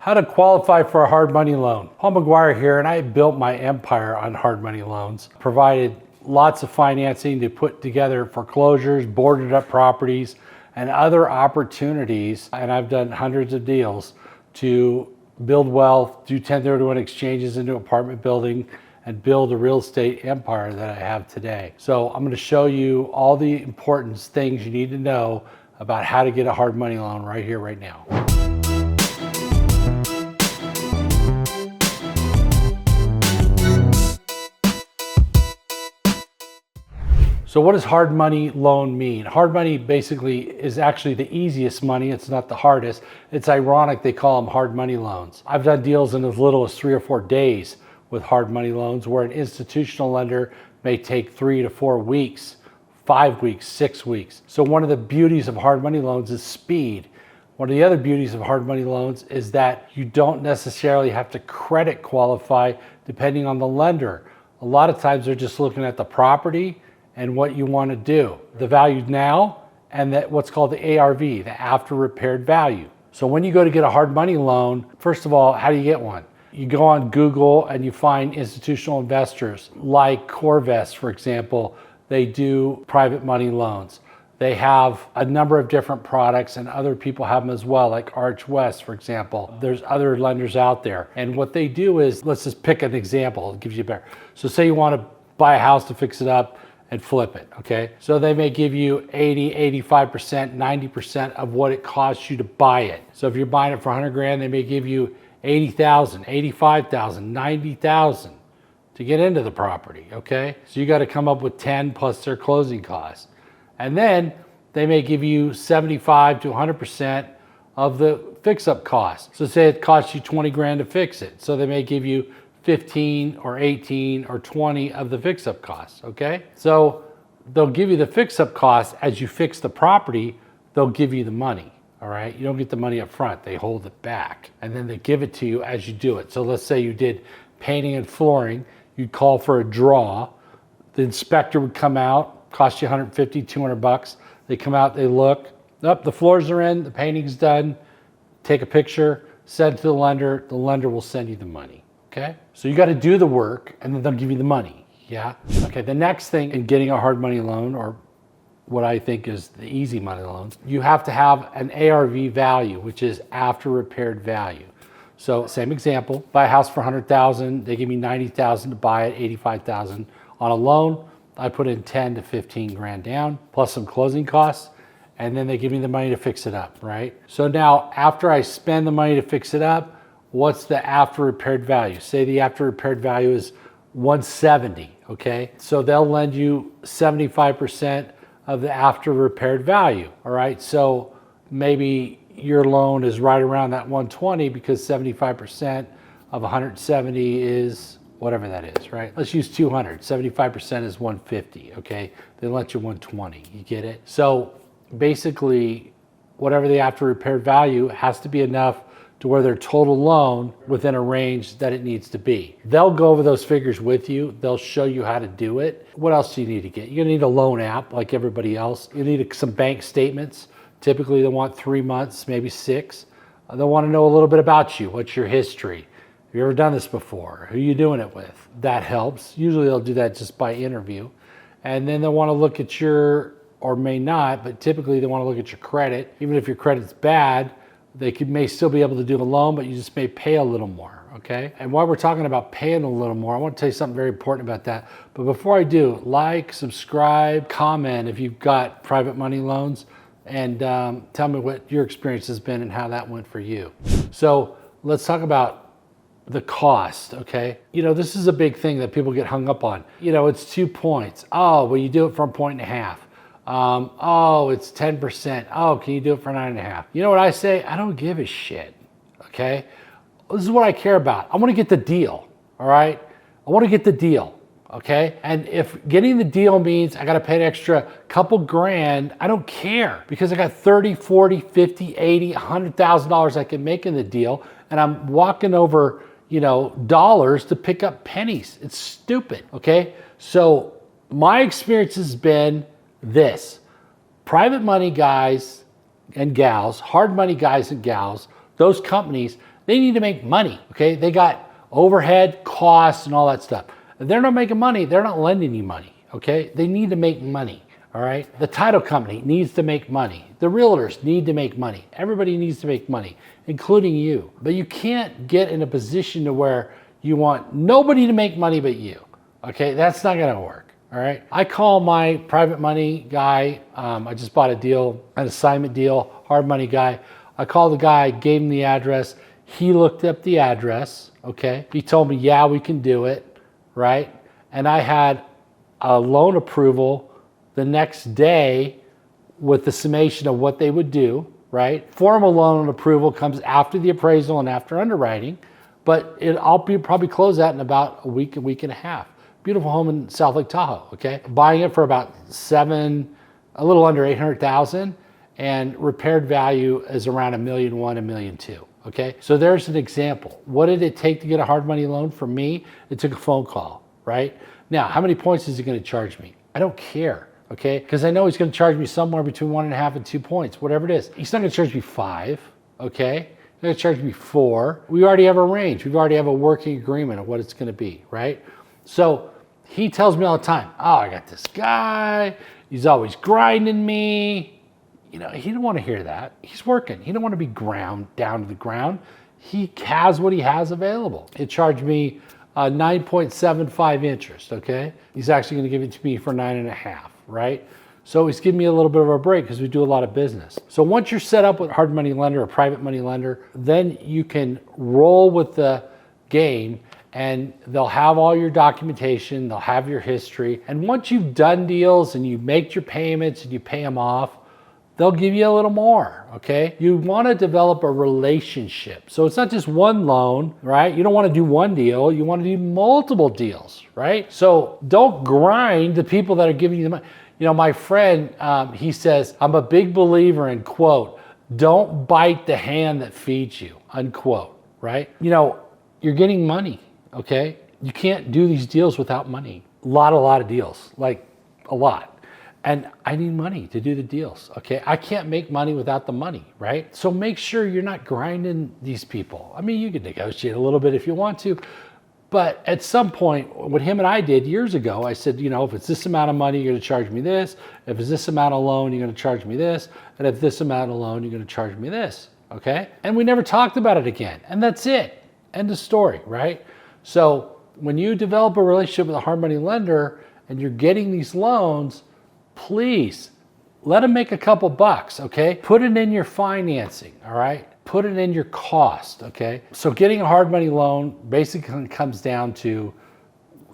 How to qualify for a hard money loan. Paul Maguire here, and I built my empire on hard money loans. Provided lots of financing to put together foreclosures, boarded up properties, and other opportunities. And I've done hundreds of deals to build wealth, do 1031 exchanges into apartment building, and build a real estate empire that I have today. So I'm going to show you all the important things you need to know about how to get a hard money loan right here, right now. So what does hard money loan mean? Hard money basically is actually the easiest money. It's not the hardest. It's ironic they call them hard money loans. I've done deals in as little as 3 or 4 days with hard money loans, where an institutional lender may take 3 to 4 weeks, 5 weeks, 6 weeks. So one of the beauties of hard money loans is speed. One of the other beauties of hard money loans is that you don't necessarily have to credit qualify depending on the lender. A lot of times they're just looking at the property and what you want to do, the value now, and that what's called the ARV, the after repaired value. So when you go to get a hard money loan, first of all, how do you get one? You go on Google and you find institutional investors like Corvest, for example. They do private money loans. They have a number of different products, and other people have them as well, like Arch West, for example. There's other lenders out there. And what they do is, let's just pick an example, it gives you a better. So say you want to buy a house to fix it up and flip it, okay? So they may give you 80, 85%, 90% of what it costs you to buy it. So if you're buying it for 100 grand, they may give you 80,000, 85,000, 90,000 to get into the property, okay? So you got to come up with 10 plus their closing costs. And then they may give you 75 to 100% of the fix-up cost. So say it costs you 20 grand to fix it. So they may give you 15 or 18 or 20 of the fix-up costs, okay? So they'll give you the fix-up costs as you fix the property, they'll give you the money, all right? You don't get the money up front, they hold it back. And then they give it to you as you do it. So let's say you did painting and flooring, you'd call for a draw, the inspector would come out, cost you 150, 200 bucks. They come out, they look, the floors are in, the painting's done, take a picture, send it to the lender will send you the money. Okay, so you got to do the work and then they'll give you the money, yeah? Okay, the next thing in getting a hard money loan, or what I think is the easy money loans, you have to have an ARV value, which is after repaired value. So same example, buy a house for 100,000, they give me 90,000 to buy it, 85,000 on a loan. I put in 10 to 15 grand down, plus some closing costs, and then they give me the money to fix it up, right? So now after I spend the money to fix it up, what's the after repaired value? Say the after repaired value is 170, okay? So they'll lend you 75% of the after repaired value, all right? So maybe your loan is right around that 120 because 75% of 170 is whatever that is, right? Let's use 200, 75% is 150, okay? They lent you 120, you get it? So basically, whatever the after repaired value has to be enough to where their total loan within a range that it needs to be. They'll go over those figures with you. They'll show you how to do it. What else do you need to get? You're gonna need a loan app like everybody else. You need some bank statements. Typically they want 3 months, maybe 6. They'll wanna know a little bit about you. What's your history? Have you ever done this before? Who are you doing it with? That helps. Usually they'll do that just by interview. And then they'll wanna look at your, or may not, but typically they wanna look at your credit. Even if your credit's bad, they may still be able to do the loan, but you just may pay a little more, okay? And while we're talking about paying a little more, I want to tell you something very important about that. But before I do, like, subscribe, comment if you've got private money loans, and tell me what your experience has been and how that went for you. So let's talk about the cost, okay? You know, this is a big thing that people get hung up on. You know, it's 2 points. Oh, well, you do it for 1.5. Oh, it's 10%. Oh, can you do it for 9.5? You know what I say? I don't give a shit, okay? This is what I care about. I want to get the deal, all right? I want to get the deal, okay? And if getting the deal means I got to pay an extra couple grand, I don't care, because I got 30, 40, 50, 80, $100,000 I can make in the deal, and I'm walking over, you know, dollars to pick up pennies. It's stupid, okay? So my experience has been this: private money guys and gals, hard money guys and gals, those companies, They need to make money, okay? They got overhead, costs, and all that stuff. If they're not making money, they're not lending you money, okay? They need to make money, all right? The title company needs to make money. The realtors need to make money. Everybody needs to make money, including you. But you can't get in a position to where you want nobody to make money but you, okay? That's not gonna work, all right? I call my private money guy. I just bought a deal, an assignment deal, hard money guy. I called the guy, gave him the address. He looked up the address, okay? He told me, yeah, we can do it, right? And I had a loan approval the next day with the summation of what they would do, right? Formal loan approval comes after the appraisal and after underwriting, but I'll probably close that in about a week and a half. Beautiful home in South Lake Tahoe, okay? Buying it for about a little under 800,000, and repaired value is around $1.1 million, $1.2 million, okay? So there's an example. What did it take to get a hard money loan from me? It took a phone call, right? Now, how many points is he gonna charge me? I don't care, okay? Because I know he's gonna charge me somewhere between 1.5 and 2 points, whatever it is. He's not gonna charge me 5, okay? He's gonna charge me 4. We already have a range. We already have a working agreement of what it's gonna be, right? So he tells me all the time, oh, I got this guy, he's always grinding me. You know, he didn't want to hear that. He's working. He didn't want to be ground down to the ground. He has what he has available. It charged me 9.75 interest, okay? He's actually going to give it to me for 9.5, right? So he's giving me a little bit of a break because we do a lot of business. So once you're set up with a hard money lender, a private money lender, then you can roll with the game, and they'll have all your documentation, they'll have your history. And once you've done deals and you make your payments and you pay them off, they'll give you a little more, okay? You wanna develop a relationship. So it's not just one loan, right? You don't wanna do one deal, you wanna do multiple deals, right? So don't grind the people that are giving you the money. You know, my friend, he says, I'm a big believer in, quote, don't bite the hand that feeds you, unquote, right? You know, you're getting money, okay? You can't do these deals without money. A lot of deals, like a lot. And I need money to do the deals, okay? I can't make money without the money, right? So make sure you're not grinding these people. I mean, you can negotiate a little bit if you want to, but at some point, what him and I did years ago, I said, you know, if it's this amount of money, you're gonna charge me this. If it's this amount of loan, you're gonna charge me this. And if this amount of loan, you're gonna charge me this, okay? And we never talked about it again. And that's it, end of story, right? So when you develop a relationship with a hard money lender and you're getting these loans, please let them make a couple bucks, okay? Put it in your financing, all right? Put it in your cost, okay? So getting a hard money loan basically comes down to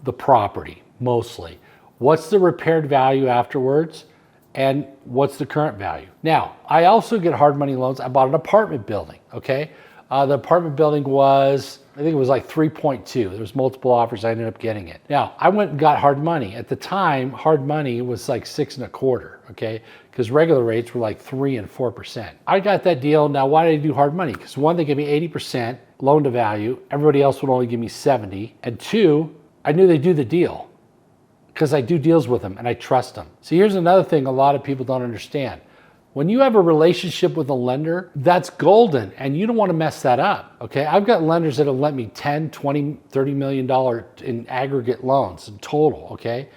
the property, mostly. What's the repaired value afterwards? And what's the current value? Now, I also get hard money loans. I bought an apartment building, okay? The apartment building was, I think it was like 3.2. There was multiple offers. I ended up getting it. Now, I went and got hard money. At the time, hard money was like 6.25, okay? Because regular rates were like 3 and 4%. I got that deal. Now, why did I do hard money? Because one, they gave me 80% loan to value. Everybody else would only give me 70. And two, I knew they'd do the deal because I do deals with them and I trust them. So here's another thing a lot of people don't understand. When you have a relationship with a lender, that's golden, and you don't want to mess that up, okay? I've got lenders that have lent me $10, $20, $30 million in aggregate loans in total, okay?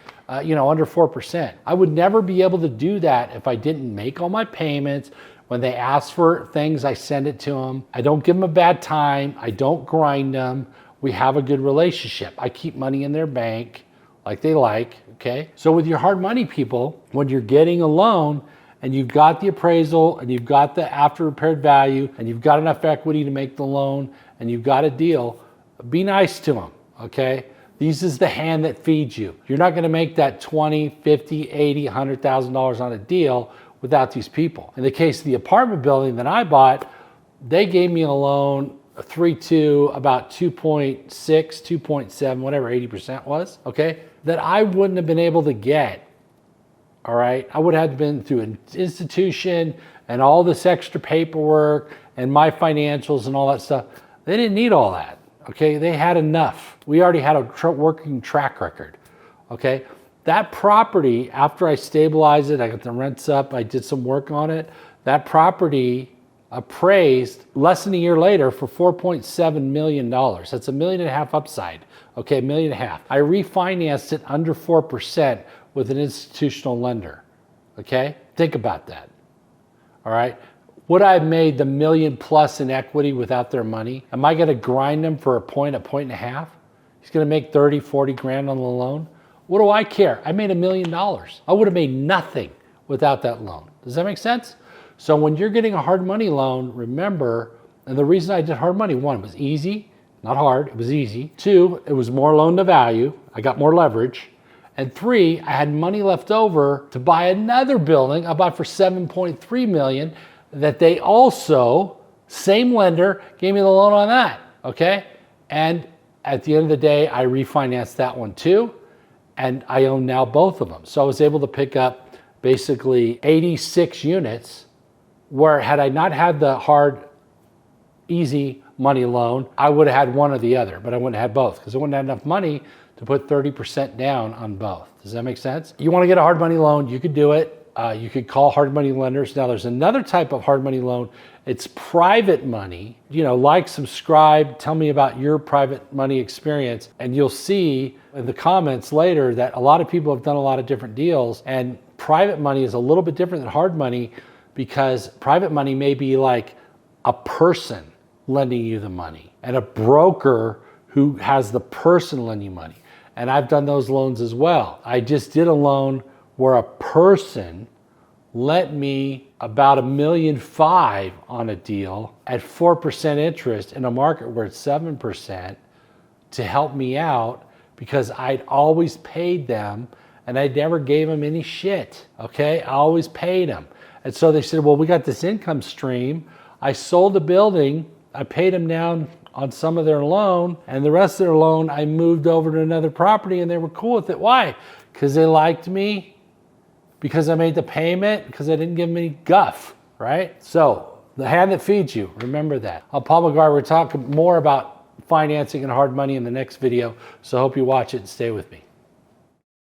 You know, under 4%. I would never be able to do that if I didn't make all my payments. When they ask for things, I send it to them. I don't give them a bad time. I don't grind them. We have a good relationship. I keep money in their bank like they like, okay? So with your hard money people, when you're getting a loan, and you've got the appraisal, and you've got the after repaired value, and you've got enough equity to make the loan, and you've got a deal, be nice to them, okay? This is the hand that feeds you. You're not gonna make that $20, $50, $80, $100,000 on a deal without these people. In the case of the apartment building that I bought, they gave me a loan, a 3.2, about 2.6, 2.7, whatever 80% was, okay? That I wouldn't have been able to get. All right, I would have been through an institution and all this extra paperwork and my financials and all that stuff. They didn't need all that, okay? They had enough. We already had a working track record, okay? That property, after I stabilized it, I got the rents up, I did some work on it, that property appraised less than a year later for $4.7 million. That's $1.5 million upside. Okay, $1.5 million. I refinanced it under 4% with an institutional lender. Okay, think about that. All right. Would I have made the $1 million plus in equity without their money? Am I going to grind them for a point and a half? He's going to make 30, 40 grand on the loan. What do I care? I made $1 million. I would have made nothing without that loan. Does that make sense? So when you're getting a hard money loan, remember, and the reason I did hard money, one, it was easy, not hard, it was easy. Two, it was more loan to value. I got more leverage. And three, I had money left over to buy another building I bought for $7.3 million that they also, same lender, gave me the loan on that, okay? And at the end of the day, I refinanced that one too, and I own now both of them. So I was able to pick up basically 86 units, where had I not had the hard, easy money loan, I would have had one or the other, but I wouldn't have had both because I wouldn't have enough money to put 30% down on both. Does that make sense? You want to get a hard money loan, you could do it. You could call hard money lenders. Now there's another type of hard money loan. It's private money. Like, subscribe, tell me about your private money experience. And you'll see in the comments later that a lot of people have done a lot of different deals. And private money is a little bit different than hard money because private money may be like a person lending you the money and a broker who has the person lending you money. And I've done those loans as well. I just did a loan where a person lent me about $1.5 million on a deal at 4% interest in a market where it's 7% to help me out because I'd always paid them and I never gave them any shit, okay? I always paid them. And so they said, well, we got this income stream. I sold the building, I paid them down on some of their loan, and the rest of their loan I moved over to another property and they were cool with it. Why? Because they liked me, because I made the payment, because I didn't give them any guff, right? So the hand that feeds you, remember that. I'm Paul Maguire. We're talking more about financing and hard money in the next video, so I hope you watch it and stay with me.